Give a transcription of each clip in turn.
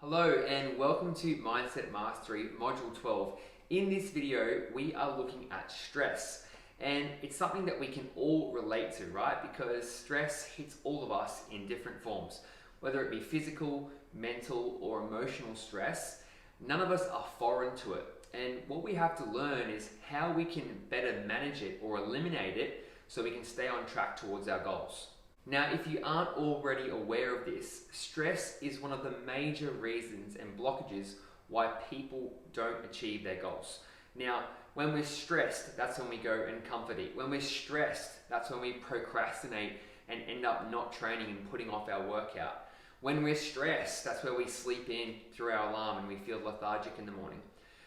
Hello and welcome to Mindset Mastery Module 12. In this video, we are looking at stress, and it's something that we can all relate to, right? Because stress hits all of us in different forms, whether it be physical, mental, or emotional stress. None of us are foreign to it. And what we have to learn is how we can better manage it or eliminate it so we can stay on track towards our goals. Now, if you aren't already aware of this, stress is one of the major reasons and blockages why people don't achieve their goals. Now, when we're stressed, that's when we go and comfort eat. When we're stressed, that's when we procrastinate and end up not training and putting off our workout. When we're stressed, that's where we sleep in through our alarm and we feel lethargic in the morning.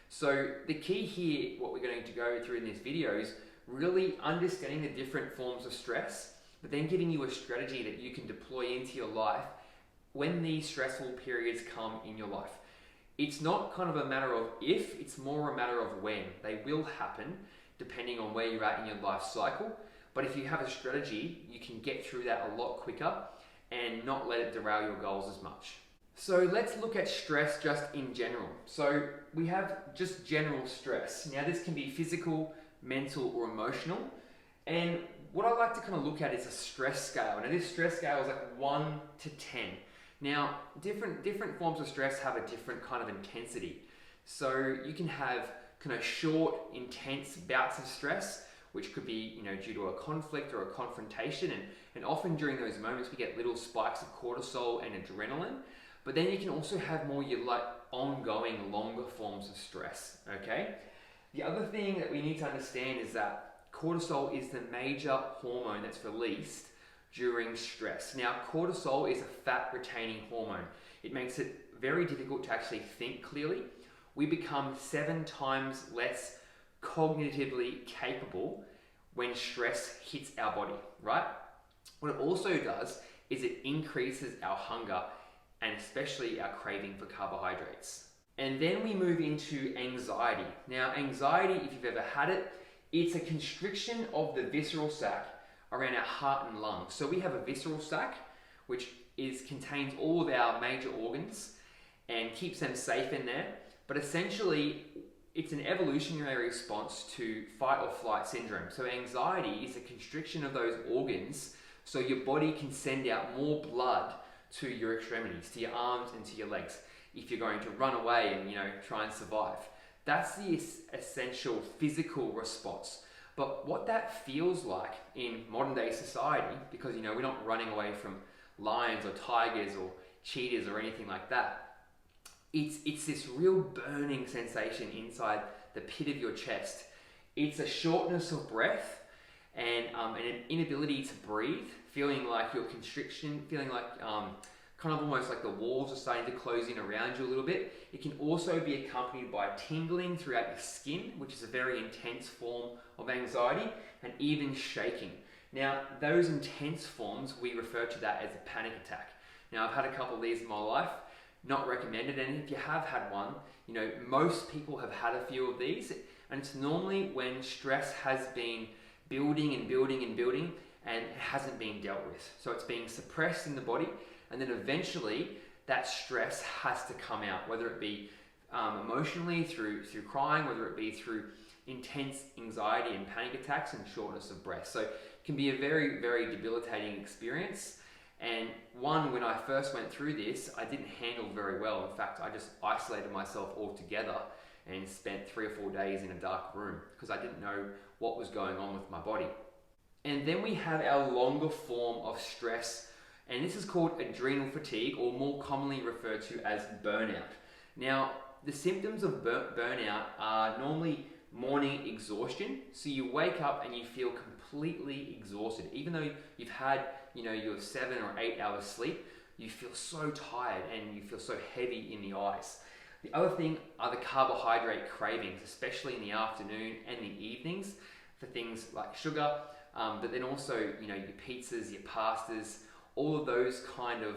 So the key here, what we're going to go through in this video is really understanding the different forms of stress, but then giving you a strategy that you can deploy into your life when these stressful periods come in your life. It's not kind of a matter of if, it's more a matter of when. They will happen depending on where you're at in your life cycle. But if you have a strategy, you can get through that a lot quicker and not let it derail your goals as much. So let's look at stress just in general. So we have just general stress. Now this can be physical, mental, or emotional. And what I like to kind of look at is a stress scale. Now this stress scale is like 1 to 10. Now different forms of stress have a different kind of intensity. So you can have kind of short, intense bouts of stress, which could be due to a conflict or a confrontation. And often during those moments we get little spikes of cortisol and adrenaline. But then you can also have more your ongoing, longer forms of stress, okay? The other thing that we need to understand is that cortisol is the major hormone that's released during stress. Now, cortisol is a fat-retaining hormone. It makes it very difficult to actually think clearly. We become 7 times less cognitively capable when stress hits our body, right? What it also does is it increases our hunger and especially our craving for carbohydrates. And then we move into anxiety. Now, anxiety, if you've ever had it, it's a constriction of the visceral sac around our heart and lungs. So we have a visceral sac, which contains all of our major organs and keeps them safe in there. But essentially, it's an evolutionary response to fight or flight syndrome. So anxiety is a constriction of those organs so your body can send out more blood to your extremities, to your arms and to your legs, if you're going to run away and try and survive. That's the essential physical response. But what that feels like in modern day society, because we're not running away from lions or tigers or cheetahs or anything like that, it's this real burning sensation inside the pit of your chest. It's a shortness of breath and an inability to breathe, feeling like your constriction, feeling like kind of almost like the walls are starting to close in around you a little bit. It can also be accompanied by tingling throughout your skin, which is a very intense form of anxiety, and even shaking. Now, those intense forms, we refer to that as a panic attack. Now, I've had a couple of these in my life, not recommended, and if you have had one, most people have had a few of these, and it's normally when stress has been building and building and building, and it hasn't been dealt with. So it's being suppressed in the body, and then eventually that stress has to come out, whether it be emotionally through crying, whether it be through intense anxiety and panic attacks and shortness of breath. So it can be a very, very debilitating experience. And when I first went through this, I didn't handle very well. In fact, I just isolated myself altogether and spent 3 or 4 days in a dark room because I didn't know what was going on with my body. And then we have our longer form of stress, and this is called adrenal fatigue, or more commonly referred to as burnout. Now, the symptoms of burnout are normally morning exhaustion. So you wake up and you feel completely exhausted. Even though you've had, your 7 or 8 hours sleep, you feel so tired and you feel so heavy in the eyes. The other thing are the carbohydrate cravings, especially in the afternoon and the evenings for things like sugar, but then also, your pizzas, your pastas, all of those kind of,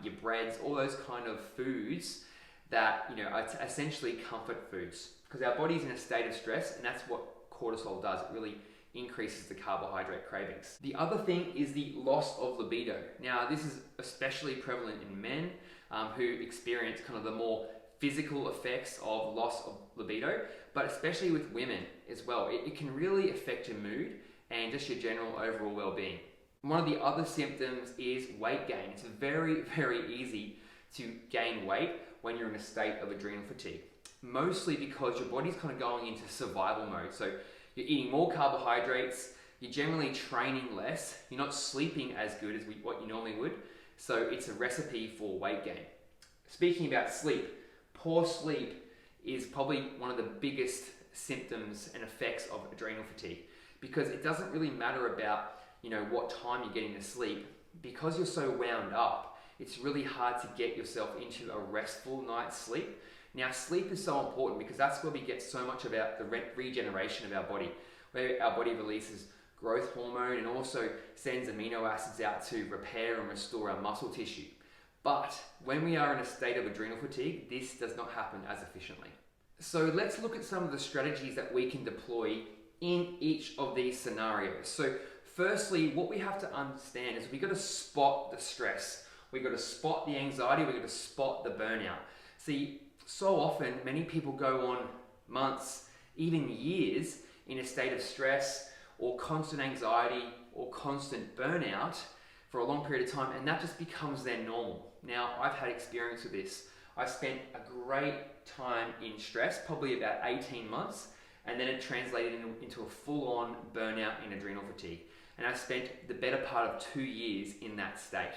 your breads, all those kind of foods that, are essentially comfort foods. Because our body's in a state of stress, and that's what cortisol does. It really increases the carbohydrate cravings. The other thing is the loss of libido. Now, this is especially prevalent in men, who experience kind of the more physical effects of loss of libido, but especially with women as well. It can really affect your mood and just your general overall well-being. One of the other symptoms is weight gain. It's very, very easy to gain weight when you're in a state of adrenal fatigue, mostly because your body's kind of going into survival mode. So you're eating more carbohydrates, you're generally training less, you're not sleeping as good as what you normally would, so it's a recipe for weight gain. Speaking about sleep, poor sleep is probably one of the biggest symptoms and effects of adrenal fatigue, because it doesn't really matter about what time you're getting to sleep. Because you're so wound up, it's really hard to get yourself into a restful night's sleep. Now, sleep is so important because that's where we get so much about the regeneration of our body, where our body releases growth hormone and also sends amino acids out to repair and restore our muscle tissue. But when we are in a state of adrenal fatigue, this does not happen as efficiently. So let's look at some of the strategies that we can deploy in each of these scenarios. So firstly, what we have to understand is we've got to spot the stress. We've got to spot the anxiety. We've got to spot the burnout. See, so often, many people go on months, even years, in a state of stress or constant anxiety or constant burnout for a long period of time, and that just becomes their normal. Now, I've had experience with this. I spent a great time in stress, probably about 18 months, and then it translated into a full-on burnout in adrenal fatigue. And I spent the better part of 2 years in that state.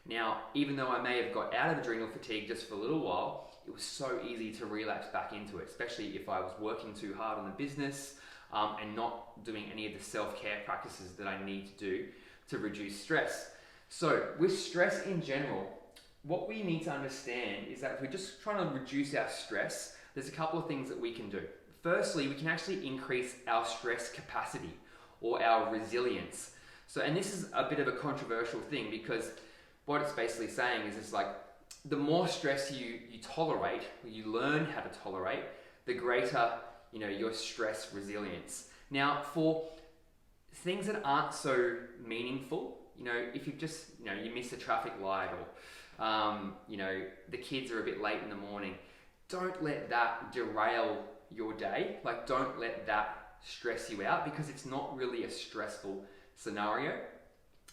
Now, even though I may have got out of adrenal fatigue just for a little while, it was so easy to relapse back into it, especially if I was working too hard on the business and not doing any of the self-care practices that I need to do to reduce stress. So with stress in general, what we need to understand is that if we're just trying to reduce our stress, there's a couple of things that we can do. Firstly, we can actually increase our stress capacity or our resilience. So, and this is a bit of a controversial thing, because what it's basically saying is it's like, the more stress you tolerate, or you learn how to tolerate, the greater your stress resilience. Now, for things that aren't so meaningful, if you just you miss a traffic light, or the kids are a bit late in the morning, don't let that derail your day. Like, don't let that stress you out, because it's not really a stressful scenario.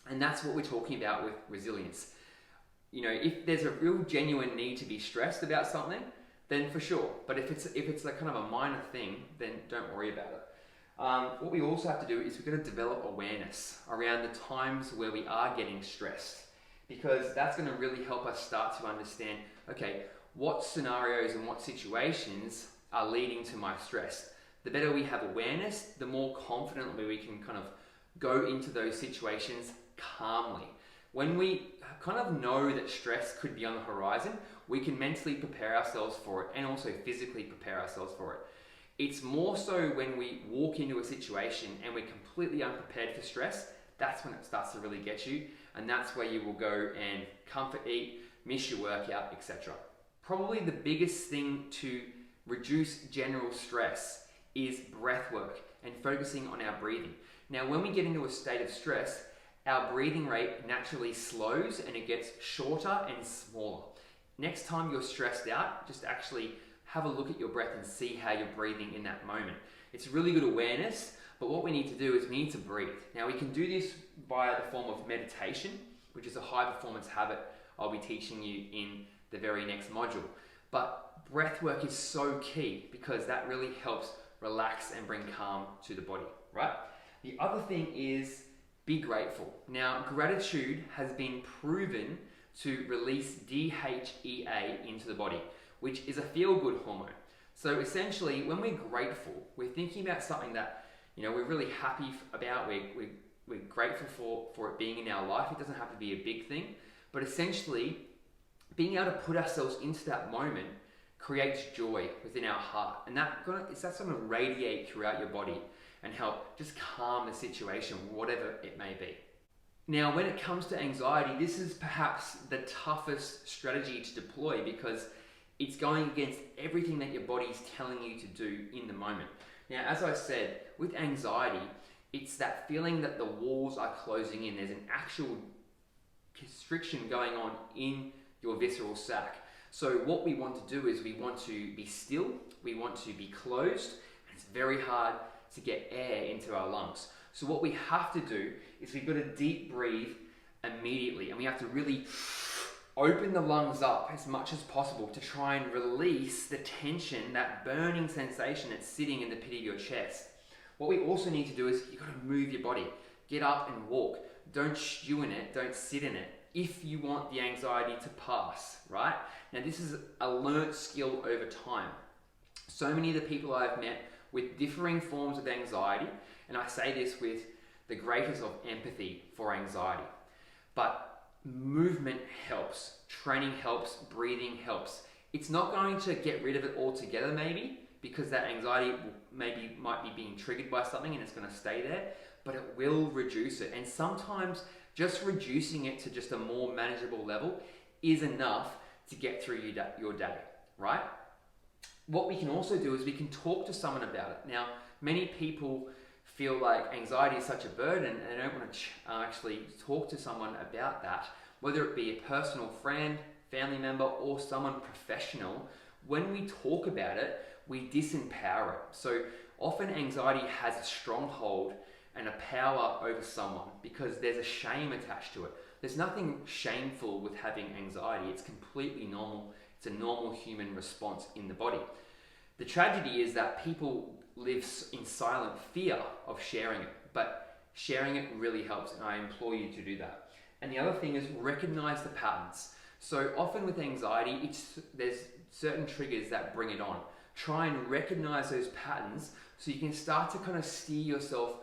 And that's what we're talking about with resilience. If there's a real genuine need to be stressed about something, then for sure. But if it's a kind of a minor thing, then don't worry about it. What we also have to do is we've got to develop awareness around the times where we are getting stressed, because that's going to really help us start to understand, okay, what scenarios and what situations are leading to my stress. The better we have awareness, the more confidently we can kind of go into those situations calmly. When we kind of know that stress could be on the horizon, we can mentally prepare ourselves for it and also physically prepare ourselves for it. It's more so when we walk into a situation and we're completely unprepared for stress, that's when it starts to really get you, and that's where you will go and comfort eat, miss your workout, etc. Probably the biggest thing to reduce general stress is breath work and focusing on our breathing. Now, when we get into a state of stress, our breathing rate naturally slows and it gets shorter and smaller. Next time you're stressed out, just actually have a look at your breath and see how you're breathing in that moment. It's really good awareness, but what we need to do is we need to breathe. Now, we can do this via the form of meditation, which is a high performance habit I'll be teaching you in the very next module. But breath work is so key, because that really helps relax and bring calm to the body, right? The other thing is be grateful. Now, gratitude has been proven to release DHEA into the body, which is a feel-good hormone. So essentially, when we're grateful, we're thinking about something that we're really happy about, we're grateful for it being in our life. It doesn't have to be a big thing, but essentially, being able to put ourselves into that moment creates joy within our heart, and that's going to radiate throughout your body and help just calm the situation, whatever it may be. Now, when it comes to anxiety, this is perhaps the toughest strategy to deploy, because it's going against everything that your body's telling you to do in the moment. Now, as I said, with anxiety, it's that feeling that the walls are closing in. There's an actual constriction going on in your visceral sac. So what we want to do is we want to be still, we want to be closed, and it's very hard to get air into our lungs. So what we have to do is we've got to deep breathe immediately, and we have to really open the lungs up as much as possible to try and release the tension, that burning sensation that's sitting in the pit of your chest. What we also need to do is you've got to move your body. Get up and walk. Don't stew in it, don't sit in it, if you want the anxiety to pass, right? Now this is a learnt skill over time. So many of the people I've met with differing forms of anxiety, and I say this with the greatest of empathy for anxiety, but movement helps, training helps, breathing helps. It's not going to get rid of it altogether maybe, because that anxiety might be being triggered by something and it's going to stay there, but it will reduce it. And sometimes just reducing it to just a more manageable level is enough to get through your day, right? What we can also do is we can talk to someone about it. Now, many people feel like anxiety is such a burden and they don't want to actually talk to someone about that, whether it be a personal friend, family member, or someone professional. When we talk about it, we disempower it. So often anxiety has a stronghold and a power over someone because there's a shame attached to it. There's nothing shameful with having anxiety. It's completely normal. It's a normal human response in the body. The tragedy is that people live in silent fear of sharing it, but sharing it really helps, and I implore you to do that. And the other thing is recognize the patterns. So often with anxiety, there's certain triggers that bring it on. Try and recognize those patterns so you can start to kind of steer yourself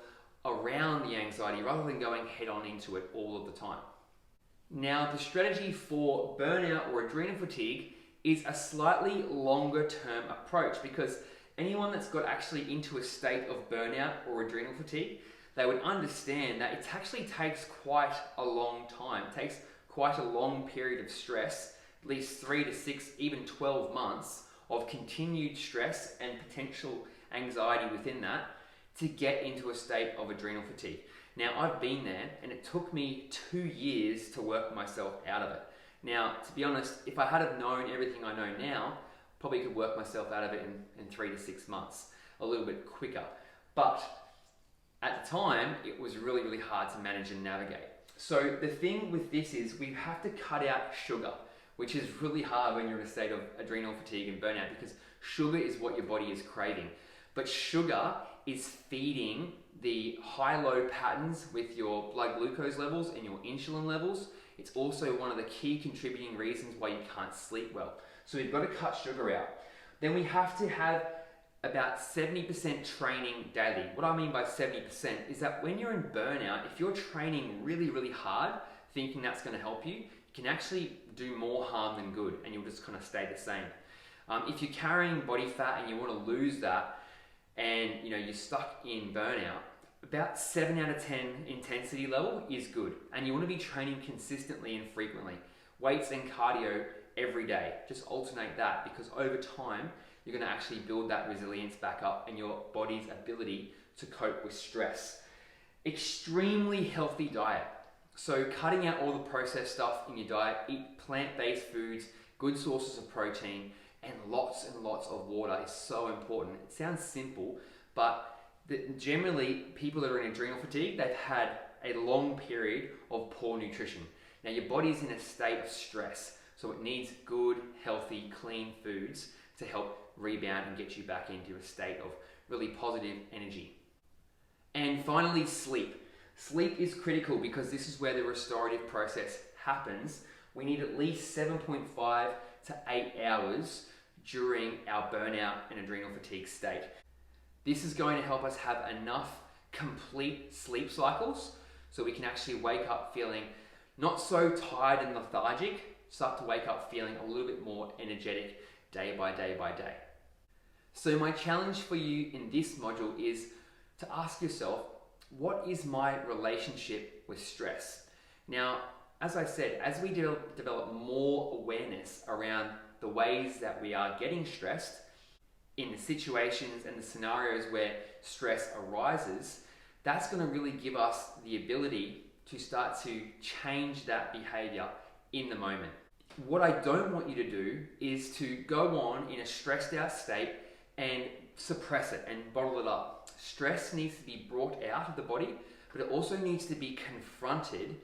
around the anxiety rather than going head on into it all of the time. Now, the strategy for burnout or adrenal fatigue is a slightly longer term approach, because anyone that's got actually into a state of burnout or adrenal fatigue, they would understand that it actually takes quite a long time. It takes quite a long period of stress, at least 3 to 6, even 12 months of continued stress and potential anxiety within that to get into a state of adrenal fatigue. Now, I've been there and it took me 2 years to work myself out of it. Now, to be honest, if I had have known everything I know now, probably could work myself out of it in 3 to 6 months, a little bit quicker. But at the time, it was really, really hard to manage and navigate. So the thing with this is we have to cut out sugar, which is really hard when you're in a state of adrenal fatigue and burnout, because sugar is what your body is craving. But sugar is feeding the high-low patterns with your blood glucose levels and your insulin levels. It's also one of the key contributing reasons why you can't sleep well. So we've got to cut sugar out. Then we have to have about 70% training daily. What I mean by 70% is that when you're in burnout, if you're training really, really hard, thinking that's going to help you, you can actually do more harm than good, and you'll just kind of stay the same. If you're carrying body fat and you want to lose that, and you're stuck in burnout, about 7 out of 10 intensity level is good, and you want to be training consistently and frequently. Weights and cardio every day. Just alternate that, because over time you're going to actually build that resilience back up and your body's ability to cope with stress. Extremely healthy diet. So cutting out all the processed stuff in your diet, eat plant-based foods, good sources of protein, and lots of water is so important. It sounds simple, but generally people that are in adrenal fatigue, they've had a long period of poor nutrition. Now your body's in a state of stress, so it needs good, healthy, clean foods to help rebound and get you back into a state of really positive energy. And finally, sleep. Sleep is critical because this is where the restorative process happens. We need at least 7.5 to 8 hours during our burnout and adrenal fatigue state. This is going to help us have enough complete sleep cycles so we can actually wake up feeling not so tired and lethargic, start to wake up feeling a little bit more energetic day by day by day. So my challenge for you in this module is to ask yourself, what is my relationship with stress? Now, as I said, as we develop more awareness around the ways that we are getting stressed, in the situations and the scenarios where stress arises, that's going to really give us the ability to start to change that behavior in the moment. What I don't want you to do is to go on in a stressed out state and suppress it and bottle it up. Stress needs to be brought out of the body, but it also needs to be confronted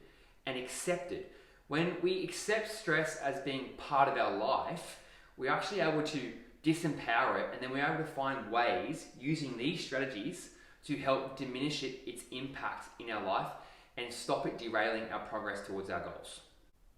and accepted. When we accept stress as being part of our life, we're actually able to disempower it, and then we're able to find ways using these strategies to help diminish its impact in our life and stop it derailing our progress towards our goals.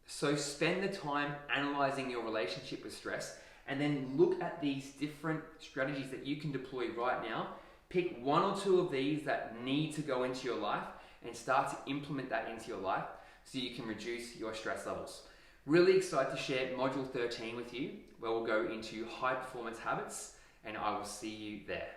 So spend the time analyzing your relationship with stress, and then look at these different strategies that you can deploy right now. Pick one or two of these that need to go into your life and start to implement that into your life so you can reduce your stress levels. Really excited to share Module 13 with you, where we'll go into high performance habits, and I will see you there.